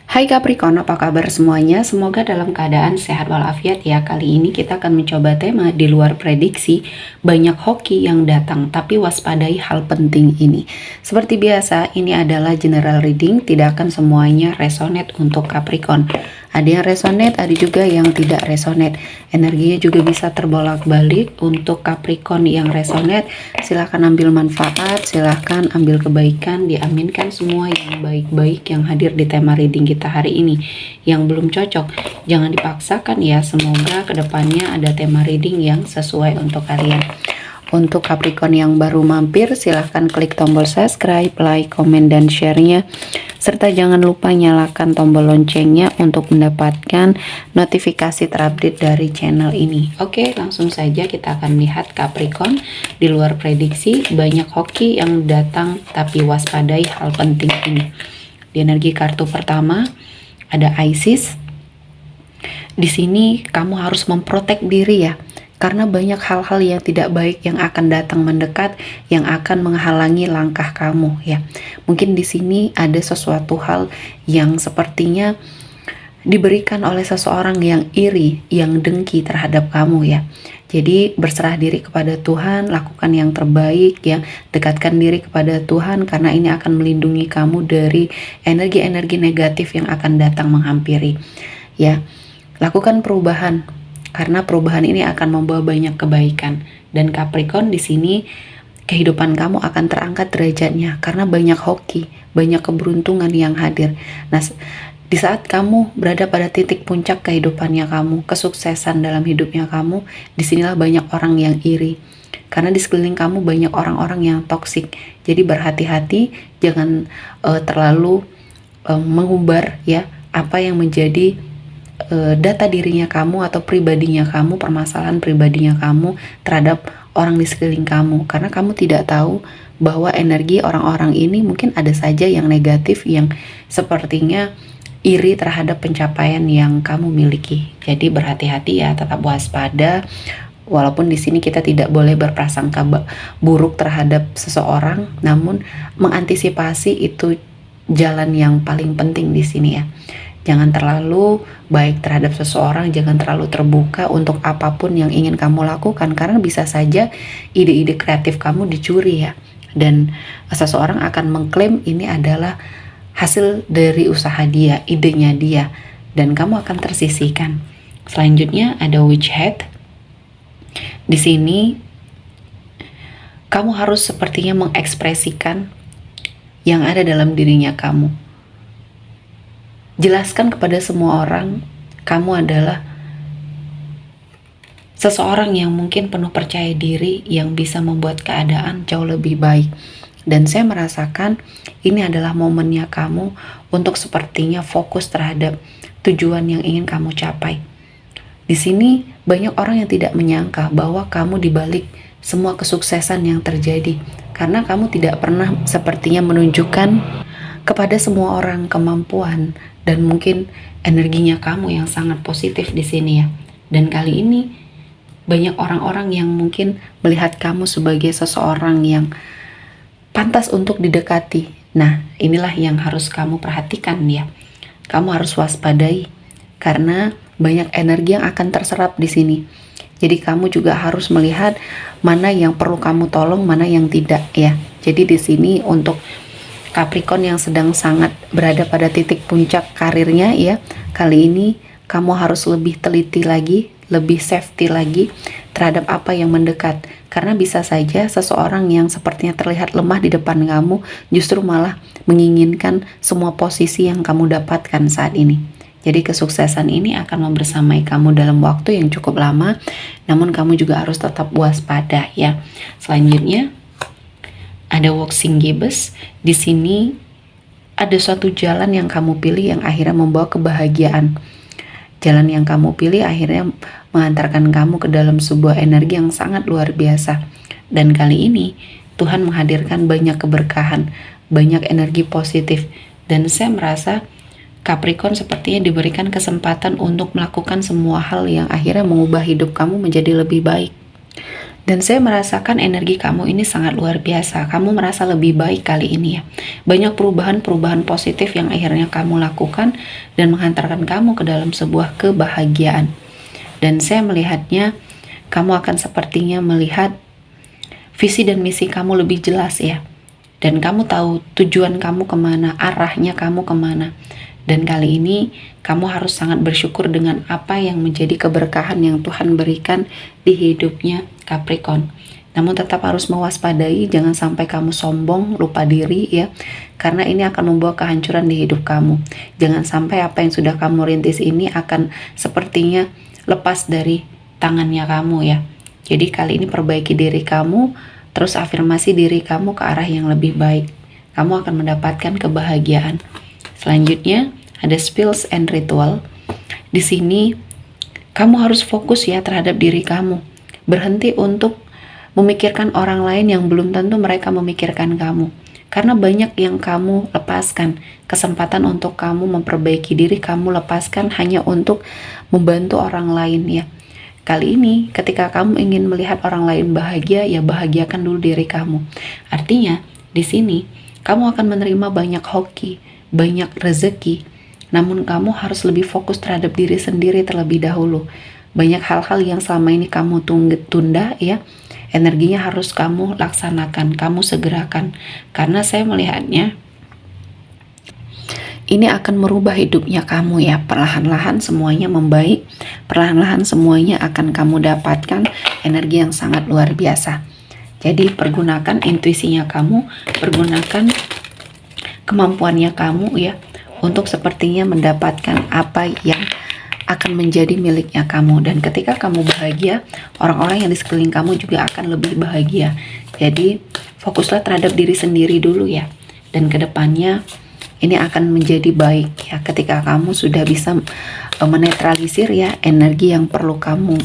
Hai Capricorn, apa kabar semuanya? Semoga dalam keadaan sehat walafiat ya. Kali ini kita akan mencoba tema di luar prediksi. Banyak hoki yang datang, tapi waspadai hal penting ini. Seperti biasa, ini adalah general reading, tidak akan semuanya resonate untuk Capricorn. Ada yang resonate, ada juga yang tidak resonate. Energinya juga bisa terbolak-balik. Untuk Capricorn yang resonate, silahkan ambil manfaat, silahkan ambil kebaikan, diaminkan semua yang baik-baik yang hadir di tema reading kita hari ini. Yang belum cocok, jangan dipaksakan ya. Semoga kedepannya ada tema reading yang sesuai untuk kalian. Untuk Capricorn yang baru mampir, silahkan klik tombol subscribe, like, komen, dan share-nya. Serta jangan lupa nyalakan tombol loncengnya untuk mendapatkan notifikasi terupdate dari channel ini. Oke, langsung saja kita akan lihat Capricorn di luar prediksi. Banyak hoki yang datang, tapi waspadai hal penting ini. Di energi kartu pertama, ada Isis. Di sini kamu harus memprotek diri ya. Karena banyak hal-hal yang tidak baik yang akan datang mendekat, yang akan menghalangi langkah kamu ya. Mungkin di sini ada sesuatu hal yang sepertinya diberikan oleh seseorang yang iri, yang dengki terhadap kamu ya. Jadi berserah diri kepada Tuhan, lakukan yang terbaik ya. Dekatkan diri kepada Tuhan karena ini akan melindungi kamu dari energi-energi negatif yang akan datang menghampiri ya. Lakukan perubahan, karena perubahan ini akan membawa banyak kebaikan. Dan Capricorn di sini kehidupan kamu akan terangkat derajatnya karena banyak hoki, banyak keberuntungan yang hadir. Nah, di saat kamu berada pada titik puncak kehidupannya kamu, kesuksesan dalam hidupnya kamu, disinilah banyak orang yang iri. Karena di sekeliling kamu banyak orang-orang yang toksik. Jadi berhati-hati, jangan terlalu mengumbar ya apa yang menjadi data dirinya kamu atau pribadinya kamu, permasalahan pribadinya kamu terhadap orang di sekeliling kamu, karena kamu tidak tahu bahwa energi orang-orang ini mungkin ada saja yang negatif yang sepertinya iri terhadap pencapaian yang kamu miliki. Jadi berhati-hati ya, tetap waspada. Walaupun di sini kita tidak boleh berprasangka buruk terhadap seseorang, namun mengantisipasi itu jalan yang paling penting di sini ya. Jangan terlalu baik terhadap seseorang, jangan terlalu terbuka untuk apapun yang ingin kamu lakukan, karena bisa saja ide-ide kreatif kamu dicuri ya. Dan seseorang akan mengklaim ini adalah hasil dari usaha dia, idenya dia, dan kamu akan tersisihkan. Selanjutnya ada Witch Hat. Di sini kamu harus sepertinya mengekspresikan yang ada dalam dirinya kamu. Jelaskan kepada semua orang, kamu adalah seseorang yang mungkin penuh percaya diri, yang bisa membuat keadaan jauh lebih baik. Dan saya merasakan ini adalah momennya kamu untuk sepertinya fokus terhadap tujuan yang ingin kamu capai. Di sini banyak orang yang tidak menyangka bahwa kamu dibalik semua kesuksesan yang terjadi, karena kamu tidak pernah sepertinya menunjukkan kepada semua orang kemampuan dan mungkin energinya kamu yang sangat positif di sini ya. Dan kali ini banyak orang-orang yang mungkin melihat kamu sebagai seseorang yang pantas untuk didekati. Nah, inilah yang harus kamu perhatikan ya. Kamu harus waspadai karena banyak energi yang akan terserap di sini. Jadi kamu juga harus melihat mana yang perlu kamu tolong, mana yang tidak ya. Jadi di sini untuk Capricorn yang sedang sangat berada pada titik puncak karirnya ya, kali ini kamu harus lebih teliti lagi, lebih safety lagi terhadap apa yang mendekat, karena bisa saja seseorang yang sepertinya terlihat lemah di depan kamu justru malah menginginkan semua posisi yang kamu dapatkan saat ini. Jadi kesuksesan ini akan membersamai kamu dalam waktu yang cukup lama, namun kamu juga harus tetap waspada ya. Selanjutnya ada Waxing Gibbous. Di sini ada suatu jalan yang kamu pilih yang akhirnya membawa kebahagiaan. Jalan yang kamu pilih akhirnya mengantarkan kamu ke dalam sebuah energi yang sangat luar biasa. Dan kali ini Tuhan menghadirkan banyak keberkahan, banyak energi positif. Dan saya merasa Capricorn sepertinya diberikan kesempatan untuk melakukan semua hal yang akhirnya mengubah hidup kamu menjadi lebih baik. Dan saya merasakan energi kamu ini sangat luar biasa. Kamu merasa lebih baik kali ini ya. Banyak perubahan-perubahan positif yang akhirnya kamu lakukan dan menghantarkan kamu ke dalam sebuah kebahagiaan. Dan saya melihatnya, kamu akan sepertinya melihat visi dan misi kamu lebih jelas ya. Dan kamu tahu tujuan kamu kemana, arahnya kamu kemana. Dan kali ini kamu harus sangat bersyukur dengan apa yang menjadi keberkahan yang Tuhan berikan di hidupnya Capricorn. Namun tetap harus mewaspadai, jangan sampai kamu sombong, lupa diri ya. Karena ini akan membawa kehancuran di hidup kamu. Jangan sampai apa yang sudah kamu rintis ini akan sepertinya lepas dari tangannya kamu ya. Jadi kali ini perbaiki diri kamu, terus afirmasi diri kamu ke arah yang lebih baik. Kamu akan mendapatkan kebahagiaan. Selanjutnya ada spells and ritual. Di sini kamu harus fokus ya terhadap diri kamu. Berhenti untuk memikirkan orang lain yang belum tentu mereka memikirkan kamu. Karena banyak yang kamu lepaskan. Kesempatan untuk kamu memperbaiki diri kamu lepaskan hanya untuk membantu orang lain ya. Kali ini ketika kamu ingin melihat orang lain bahagia, ya bahagiakan dulu diri kamu. Artinya di sini kamu akan menerima banyak hoki, banyak rezeki. Namun kamu harus lebih fokus terhadap diri sendiri terlebih dahulu. Banyak hal-hal yang selama ini kamu tunda ya, energinya harus kamu laksanakan, kamu segerakan. Karena saya melihatnya ini akan merubah hidupnya kamu ya. Perlahan-lahan semuanya membaik, perlahan-lahan semuanya akan kamu dapatkan energi yang sangat luar biasa. Jadi pergunakan intuisinya kamu, pergunakan kemampuannya kamu ya, untuk sepertinya mendapatkan apa yang akan menjadi miliknya kamu. Dan ketika kamu bahagia, orang-orang yang di sekeliling kamu juga akan lebih bahagia. Jadi fokuslah terhadap diri sendiri dulu ya. Dan kedepannya ini akan menjadi baik ya, ketika kamu sudah bisa menetralisir ya energi yang perlu kamu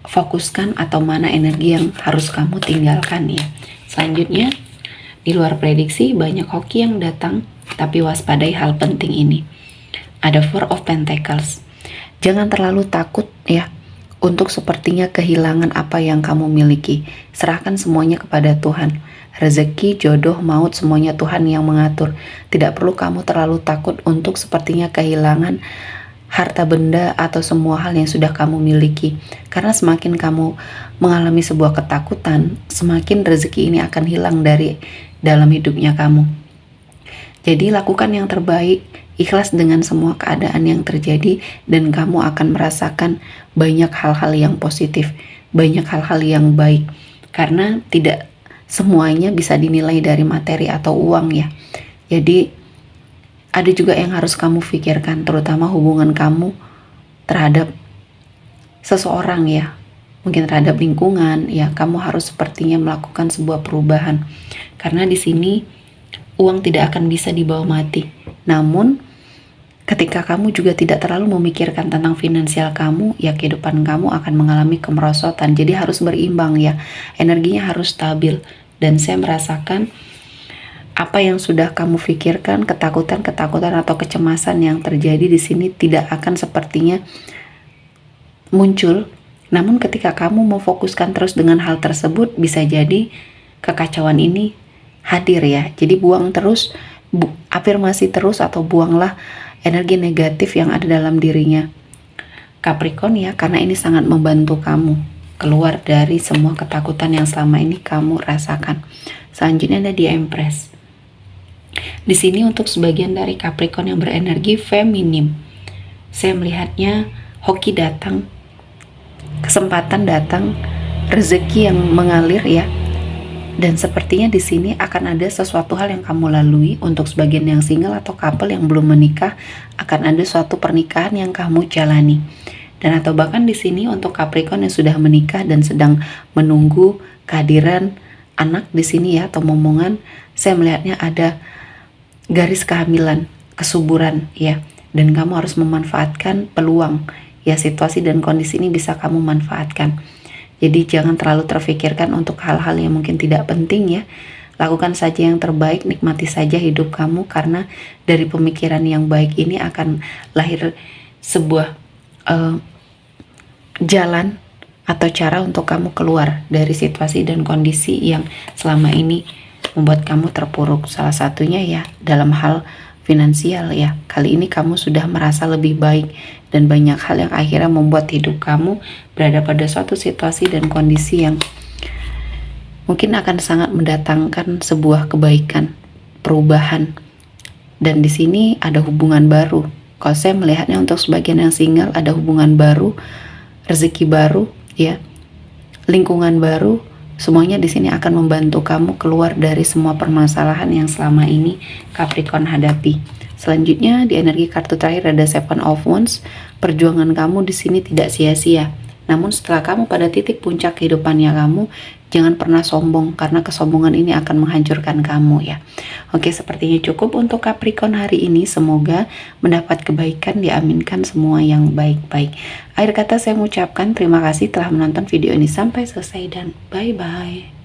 fokuskan atau mana energi yang harus kamu tinggalkan ya. Selanjutnya, di luar prediksi banyak hoki yang datang, tapi waspadai hal penting ini. Ada Four of Pentacles. Jangan terlalu takut ya untuk sepertinya kehilangan apa yang kamu miliki. Serahkan semuanya kepada Tuhan. Rezeki, jodoh, maut, semuanya Tuhan yang mengatur. Tidak perlu kamu terlalu takut untuk sepertinya kehilangan harta benda atau semua hal yang sudah kamu miliki. Karena semakin kamu mengalami sebuah ketakutan, semakin rezeki ini akan hilang dari dalam hidupnya kamu. Jadi lakukan yang terbaik, ikhlas dengan semua keadaan yang terjadi, dan kamu akan merasakan banyak hal-hal yang positif, banyak hal-hal yang baik. Karena tidak semuanya bisa dinilai dari materi atau uang ya. Jadi ada juga yang harus kamu pikirkan, terutama hubungan kamu terhadap seseorang ya. Mungkin terhadap lingkungan ya, kamu harus sepertinya melakukan sebuah perubahan. Karena di sini uang tidak akan bisa dibawa mati. Namun ketika kamu juga tidak terlalu memikirkan tentang finansial kamu, ya kehidupan kamu akan mengalami kemerosotan. Jadi harus berimbang ya, energinya harus stabil. Dan saya merasakan apa yang sudah kamu pikirkan, ketakutan atau kecemasan yang terjadi di sini tidak akan sepertinya muncul. Namun ketika kamu memfokuskan terus dengan hal tersebut, bisa jadi kekacauan ini hadir ya. Jadi buang terus, afirmasi terus atau buanglah energi negatif yang ada dalam dirinya Capricorn ya, karena ini sangat membantu kamu keluar dari semua ketakutan yang selama ini kamu rasakan. Selanjutnya ada di Empress. Di sini untuk sebagian dari Capricorn yang berenergi feminim, saya melihatnya hoki datang, kesempatan datang, rezeki yang mengalir ya. Dan sepertinya di sini akan ada sesuatu hal yang kamu lalui. Untuk sebagian yang single atau couple yang belum menikah, akan ada suatu pernikahan yang kamu jalani. Dan atau bahkan di sini untuk Capricorn yang sudah menikah dan sedang menunggu kehadiran anak di sini ya, atau momongan, saya melihatnya ada garis kehamilan, kesuburan ya. Dan kamu harus memanfaatkan peluang ya, situasi dan kondisi ini bisa kamu manfaatkan. Jadi jangan terlalu terfikirkan untuk hal-hal yang mungkin tidak penting ya. Lakukan saja yang terbaik, nikmati saja hidup kamu, karena dari pemikiran yang baik ini akan lahir sebuah jalan atau cara untuk kamu keluar dari situasi dan kondisi yang selama ini membuat kamu terpuruk. Salah satunya ya dalam hal finansial ya. Kali ini kamu sudah merasa lebih baik dan banyak hal yang akhirnya membuat hidup kamu berada pada suatu situasi dan kondisi yang mungkin akan sangat mendatangkan sebuah kebaikan, perubahan. Dan di sini ada hubungan baru. Kalau saya melihatnya untuk sebagian yang single ada hubungan baru, rezeki baru, ya, lingkungan baru, semuanya di sini akan membantu kamu keluar dari semua permasalahan yang selama ini Capricorn hadapi. Selanjutnya di energi kartu terakhir ada Seven of Wands. Perjuangan kamu di sini tidak sia-sia. Namun setelah kamu pada titik puncak kehidupannya kamu, jangan pernah sombong karena kesombongan ini akan menghancurkan kamu ya. Oke, sepertinya cukup untuk Capricorn hari ini. Semoga mendapat kebaikan, diaminkan semua yang baik-baik. Akhir kata saya mengucapkan terima kasih telah menonton video ini sampai selesai dan bye-bye.